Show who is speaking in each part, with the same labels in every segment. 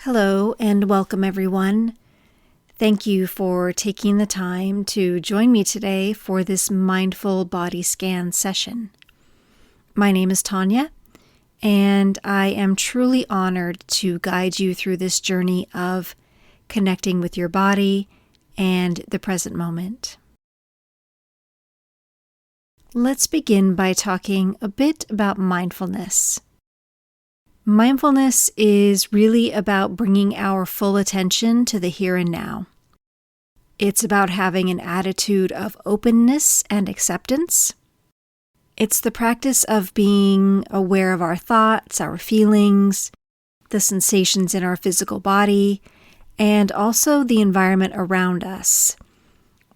Speaker 1: Hello and welcome everyone. Thank you for taking the time to join me today for this mindful body scan session. My name is Tanya, and I am truly honored to guide you through this journey of connecting with your body and the present moment. Let's begin by talking a bit about mindfulness. Mindfulness is really about bringing our full attention to the here and now. It's about having an attitude of openness and acceptance. It's the practice of being aware of our thoughts, our feelings, the sensations in our physical body, and also the environment around us,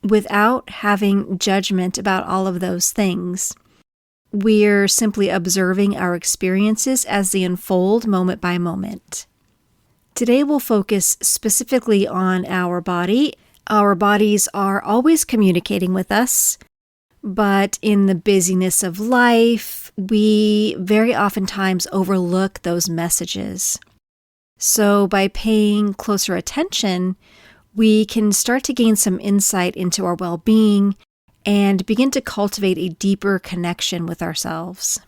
Speaker 1: without having judgment about all of those things. We're simply observing our experiences as they unfold moment by moment. Today we'll focus specifically on our body. Our bodies are always communicating with us, but in the busyness of life, we very oftentimes overlook those messages. So by paying closer attention, we can start to gain some insight into our well-being and begin to cultivate a deeper connection with ourselves.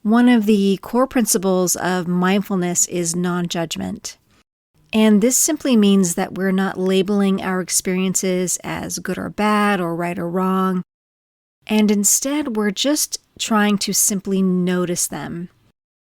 Speaker 1: One of the core principles of mindfulness is non-judgment. And this simply means that we're not labeling our experiences as good or bad or right or wrong. And instead, we're just trying to simply notice them.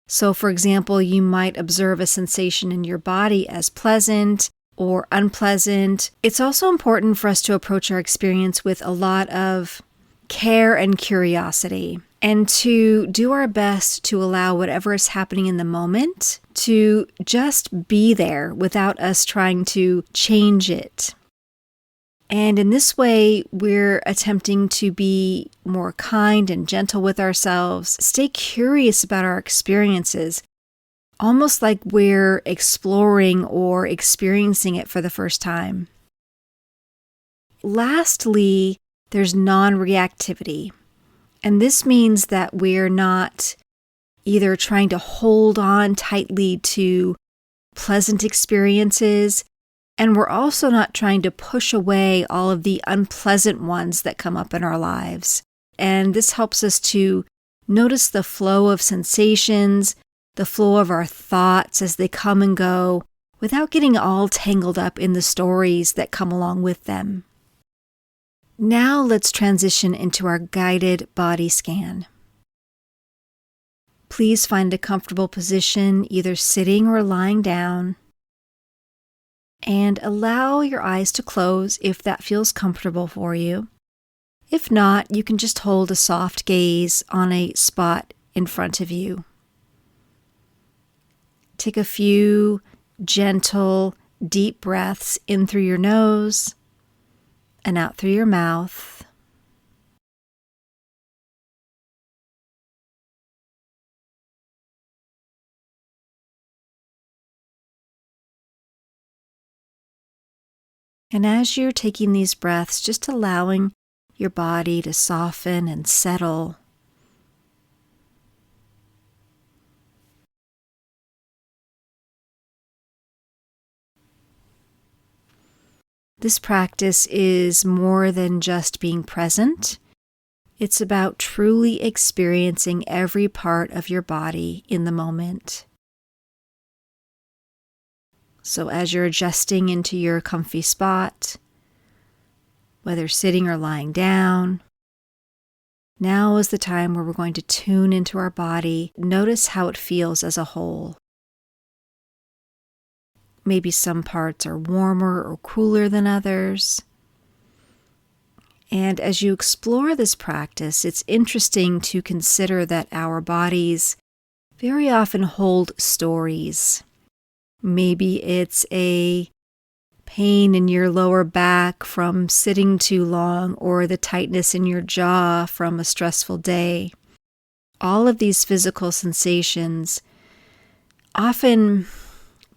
Speaker 1: So, for example, you might observe a sensation in your body as pleasant or unpleasant. It's also important for us to approach our experience with a lot of care and curiosity, and to do our best to allow whatever is happening in the moment to just be there without us trying to change it. And in this way, we're attempting to be more kind and gentle with ourselves, stay curious about our experiences, almost like we're exploring or experiencing it for the first time. Lastly, there's non-reactivity. And this means that we're not either trying to hold on tightly to pleasant experiences, and we're also not trying to push away all of the unpleasant ones that come up in our lives. And this helps us to notice the flow of sensations, the flow of our thoughts as they come and go, without getting all tangled up in the stories that come along with them. Now let's transition into our guided body scan. Please find a comfortable position, either sitting or lying down, and allow your eyes to close if that feels comfortable for you. If not, you can just hold a soft gaze on a spot in front of you. Take a few gentle, deep breaths in through your nose and out through your mouth. And as you're taking these breaths, just allowing your body to soften and settle. This practice is more than just being present. It's about truly experiencing every part of your body in the moment. So as you're adjusting into your comfy spot, whether sitting or lying down, now is the time where we're going to tune into our body. Notice how it feels as a whole. Maybe some parts are warmer or cooler than others. And as you explore this practice, it's interesting to consider that our bodies very often hold stories. Maybe it's a pain in your lower back from sitting too long, or the tightness in your jaw from a stressful day. All of these physical sensations often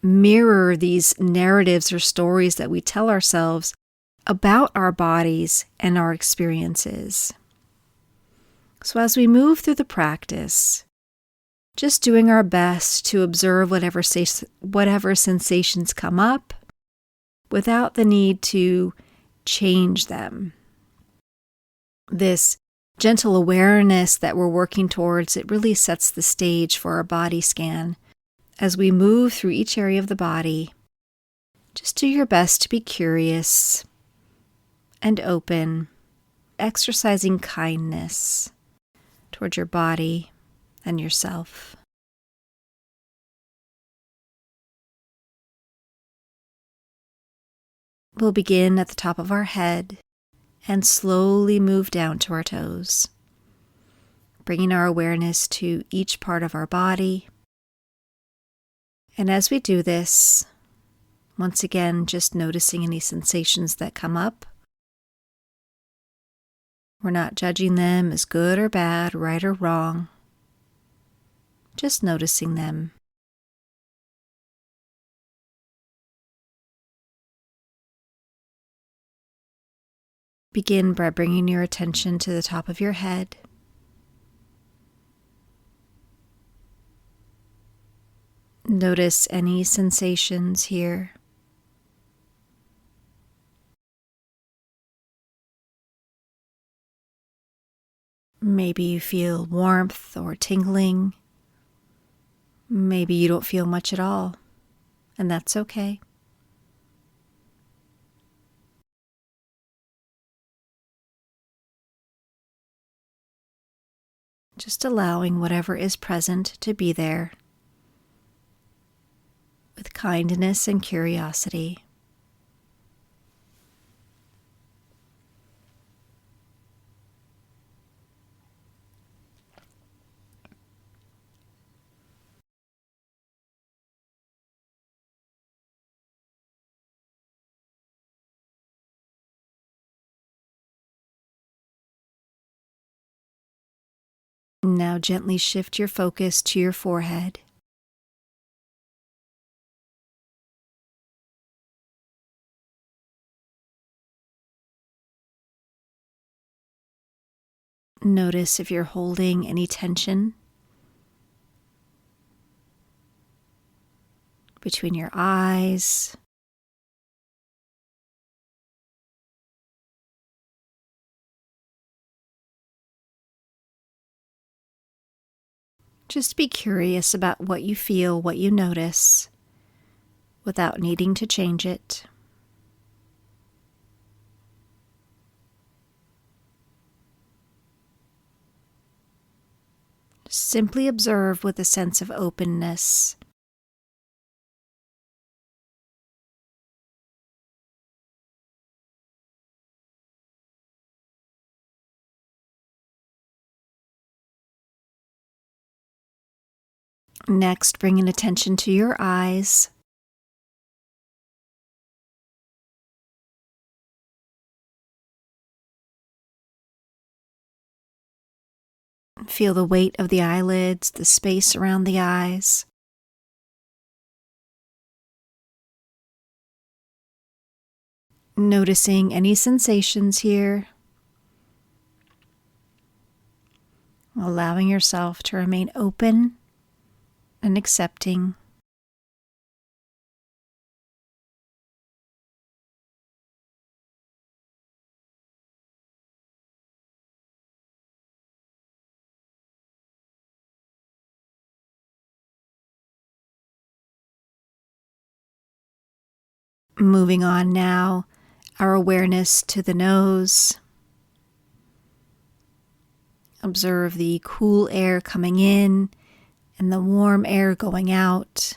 Speaker 1: mirror these narratives or stories that we tell ourselves about our bodies and our experiences. So as we move through the practice, just doing our best to observe whatever sensations come up without the need to change them. This gentle awareness that we're working towards, it really sets the stage for our body scan. As we move through each area of the body, just do your best to be curious and open, exercising kindness towards your body and yourself. We'll begin at the top of our head and slowly move down to our toes, bringing our awareness to each part of our body. And as we do this, once again, just noticing any sensations that come up. We're not judging them as good or bad, right or wrong. Just noticing them. Begin by bringing your attention to the top of your head. Notice any sensations here. Maybe you feel warmth or tingling. Maybe you don't feel much at all, and that's okay. Just allowing whatever is present to be there with kindness and curiosity. Now gently shift your focus to your forehead. Notice if you're holding any tension between your eyes. Just be curious about what you feel, what you notice, without needing to change it. Simply observe with a sense of openness. Next, bringing attention to your eyes. Feel the weight of the eyelids, the space around the eyes. Noticing any sensations here. Allowing yourself to remain open and accepting. Moving on now, our awareness to the nose. Observe the cool air coming in and the warm air going out.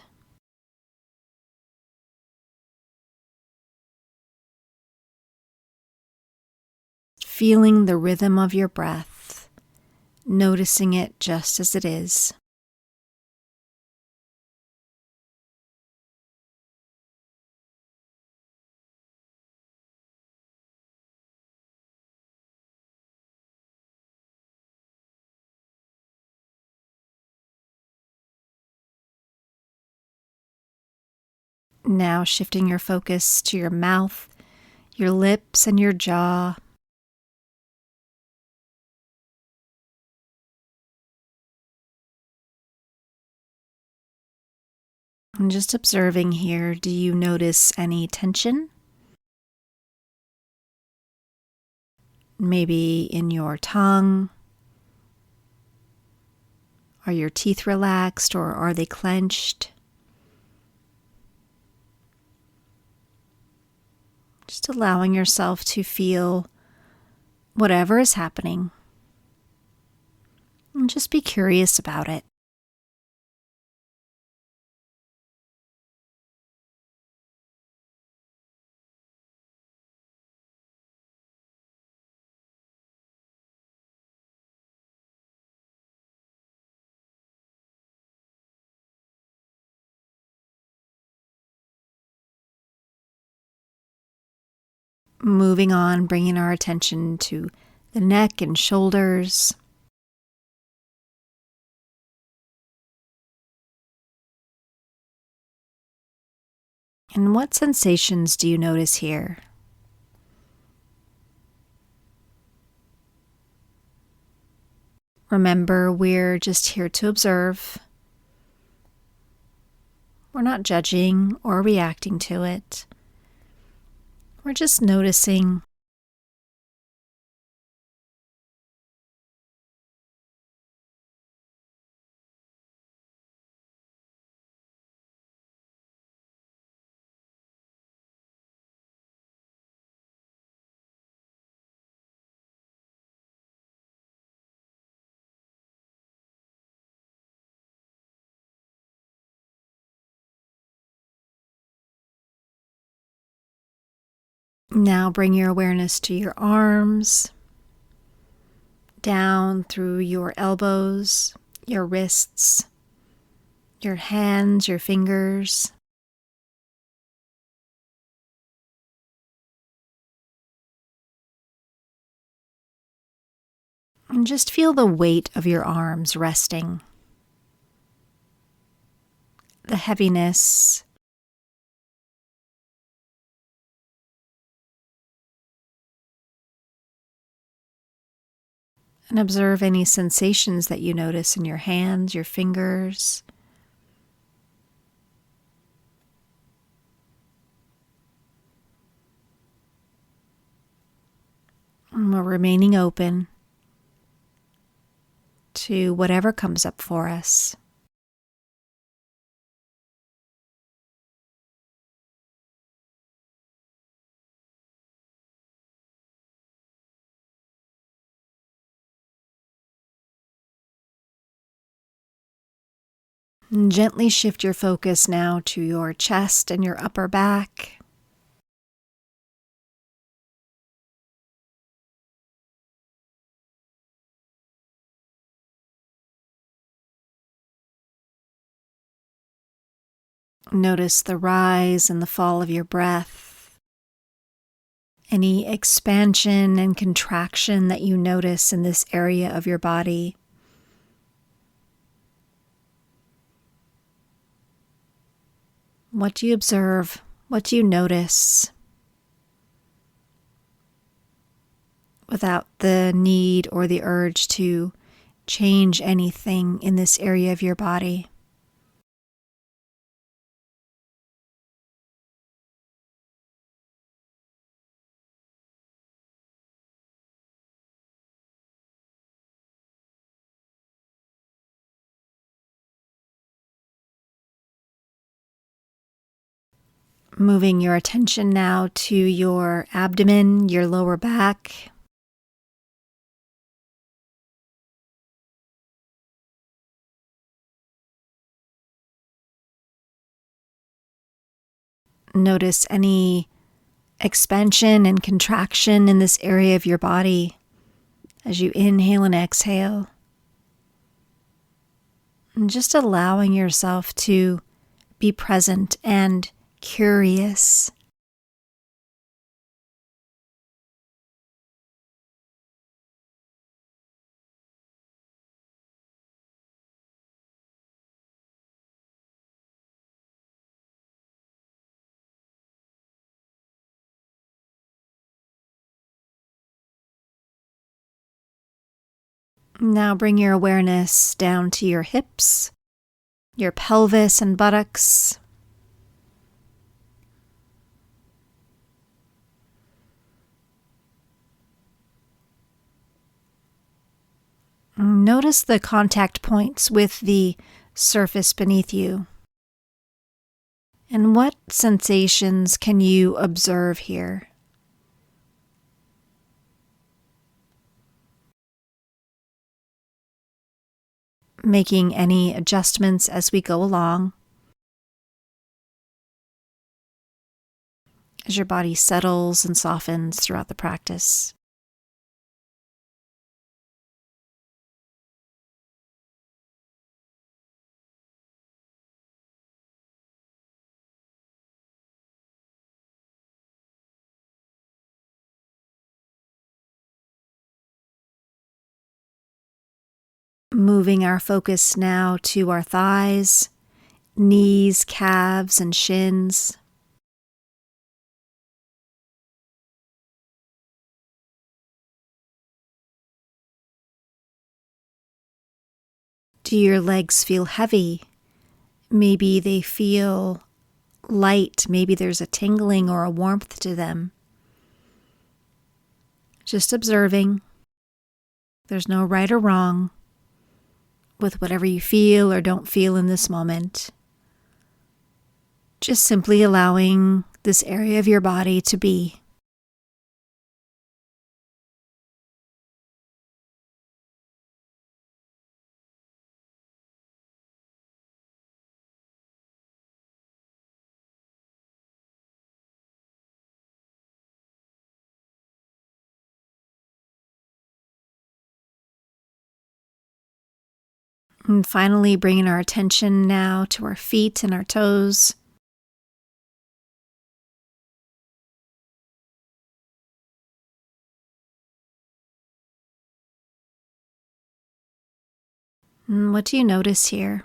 Speaker 1: Feeling the rhythm of your breath, noticing it just as it is. Now shifting your focus to your mouth, your lips, and your jaw. And just observing here, do you notice any tension? Maybe in your tongue? Are your teeth relaxed or are they clenched? Just allowing yourself to feel whatever is happening. And just be curious about it. Moving on, bringing our attention to the neck and shoulders. And what sensations do you notice here? Remember, we're just here to observe. We're not judging or reacting to it. We're just noticing. Now bring your awareness to your arms, down through your elbows, your wrists, your hands, your fingers. And just feel the weight of your arms resting, the heaviness. And observe any sensations that you notice in your hands, your fingers. And we're remaining open to whatever comes up for us. And gently shift your focus now to your chest and your upper back. Notice the rise and the fall of your breath. Any expansion and contraction that you notice in this area of your body. What do you observe? What do you notice? Without the need or the urge to change anything in this area of your body. Moving your attention now to your abdomen, your lower back. Notice any expansion and contraction in this area of your body as you inhale and exhale. And just allowing yourself to be present and curious. Now bring your awareness down to your hips, your pelvis and buttocks. Notice the contact points with the surface beneath you. And what sensations can you observe here? Making any adjustments as we go along. As your body settles and softens throughout the practice. Moving our focus now to our thighs, knees, calves, and shins. Do your legs feel heavy? Maybe they feel light. Maybe there's a tingling or a warmth to them. Just observing. There's no right or wrong with whatever you feel or don't feel in this moment. Just simply allowing this area of your body to be. And finally, bringing our attention now to our feet and our toes. And what do you notice here?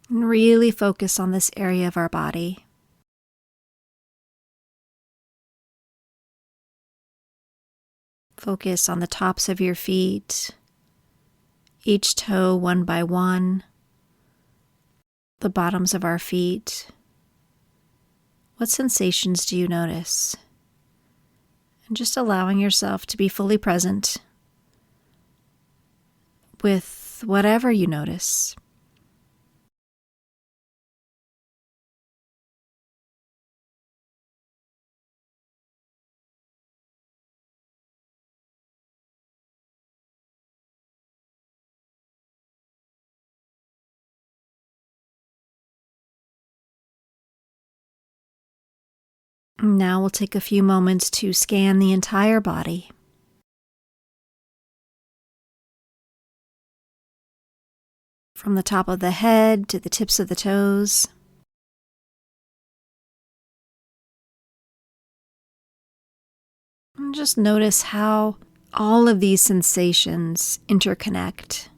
Speaker 1: And really focus on this area of our body. Focus on the tops of your feet, each toe one by one, the bottoms of our feet. What sensations do you notice? And just allowing yourself to be fully present with whatever you notice. Now we'll take a few moments to scan the entire body. From the top of the head to the tips of the toes. And just notice how all of these sensations interconnect.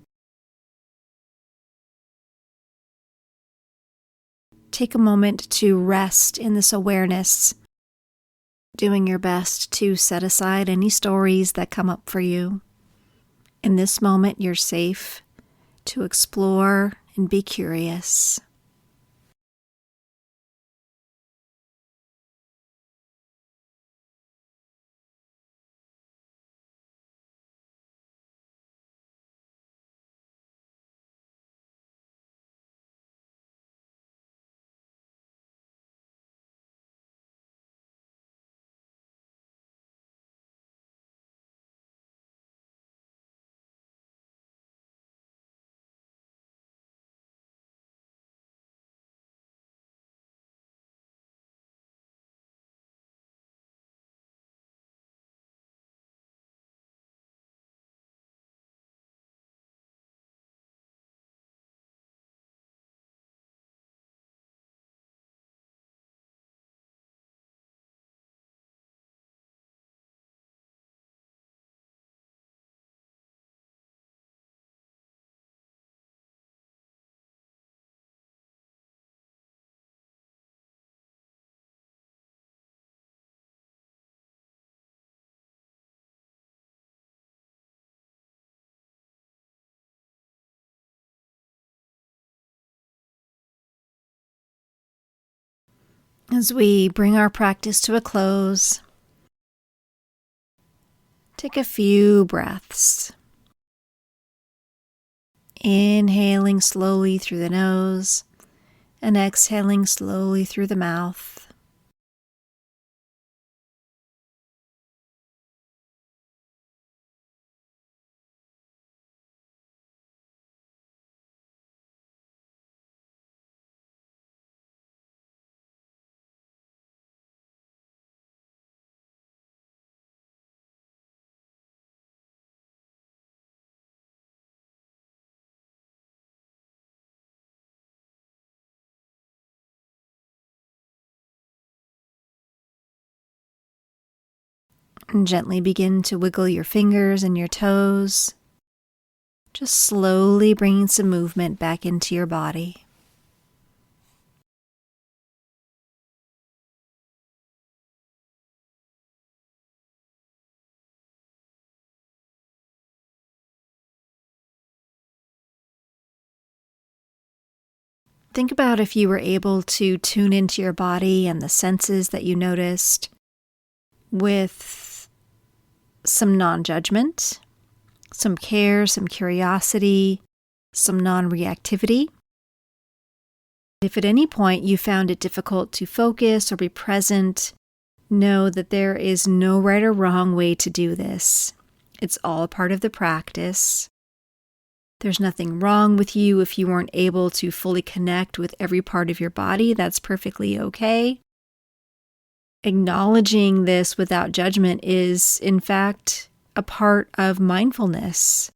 Speaker 1: Take a moment to rest in this awareness, doing your best to set aside any stories that come up for you. In this moment, you're safe to explore and be curious. As we bring our practice to a close, take a few breaths. Inhaling slowly through the nose and exhaling slowly through the mouth. And gently begin to wiggle your fingers and your toes, just slowly bringing some movement back into your body. Think about if you were able to tune into your body and the senses that you noticed with some non-judgment, some care, some curiosity, some non-reactivity. If at any point you found it difficult to focus or be present, know that there is no right or wrong way to do this. It's all a part of the practice. There's nothing wrong with you if you weren't able to fully connect with every part of your body. That's perfectly okay. Acknowledging this without judgment is, in fact, a part of mindfulness.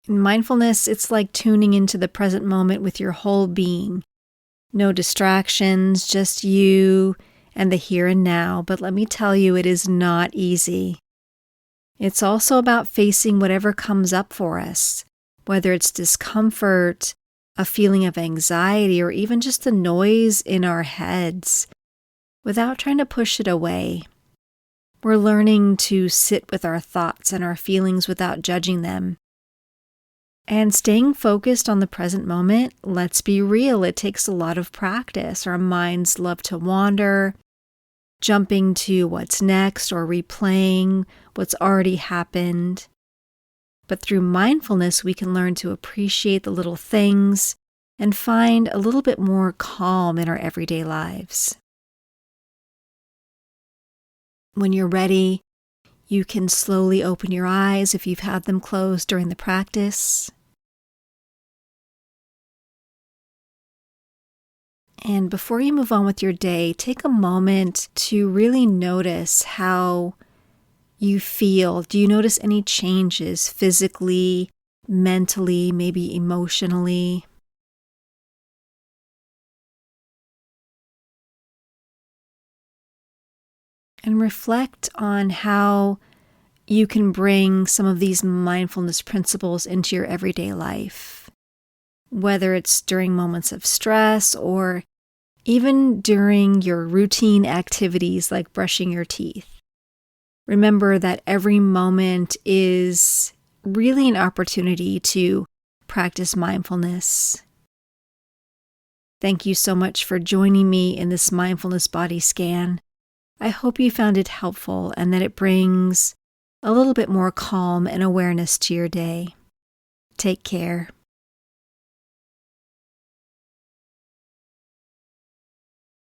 Speaker 1: In mindfulness, it's like tuning into the present moment with your whole being. No distractions, just you and the here and now. But let me tell you, it is not easy. It's also about facing whatever comes up for us, whether it's discomfort, a feeling of anxiety, or even just the noise in our heads, without trying to push it away. We're learning to sit with our thoughts and our feelings without judging them. And staying focused on the present moment, let's be real, it takes a lot of practice. Our minds love to wander, jumping to what's next or replaying what's already happened. But through mindfulness, we can learn to appreciate the little things and find a little bit more calm in our everyday lives. When you're ready, you can slowly open your eyes if you've had them closed during the practice. And before you move on with your day, take a moment to really notice how you feel. Do you notice any changes physically, mentally, maybe emotionally? And reflect on how you can bring some of these mindfulness principles into your everyday life, whether it's during moments of stress or even during your routine activities like brushing your teeth. Remember that every moment is really an opportunity to practice mindfulness. Thank you so much for joining me in this mindfulness body scan. I hope you found it helpful and that it brings a little bit more calm and awareness to your day. Take care.